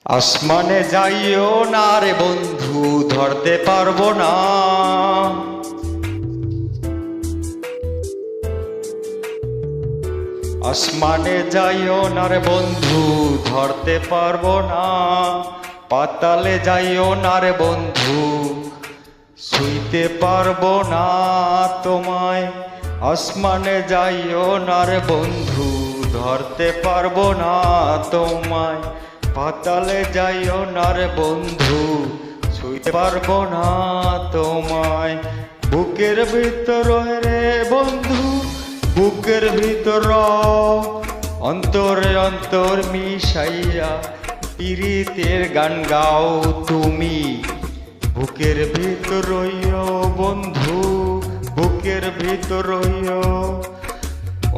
আসমানে যাইও না রে বন্ধু, ধরতে পারবো না। আসমানে যাইও না রে বন্ধু, ধরতে পারবো না। পাতালে যাইও না রে বন্ধু, ছুঁইতে পারবো না তোমায়। আসমানে যাইও না রে বন্ধু, ধরতে পারবো না তোমায়। পাতালে যাইও না রে বন্ধু, ছুঁইতে পারবো না তোমায়। বুকের ভিতর রে বন্ধু, বুকের ভিতর অন্তরে অন্তর মিশাইয়া পীড়িতের গান গাও তুমি। বুকের ভিতর বন্ধু, বুকের ভিতর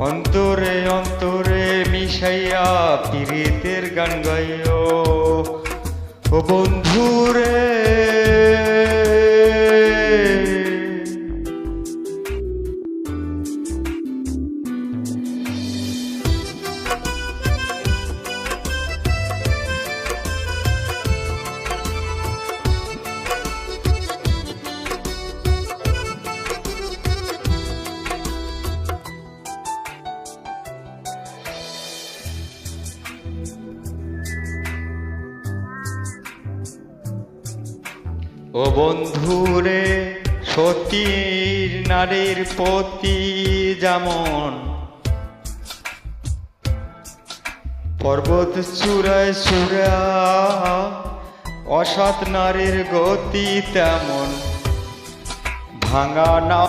অন্তরে অন্তরে মিশাইয়া পীড়িতের গান গাইও ও বন্ধু রে। ও বন্ধুরে, সতীর নারীর পতি যেমন পর্বত চূড়ায় চূড়া, অসৎ নারীর গতি তেমন ভাঙা না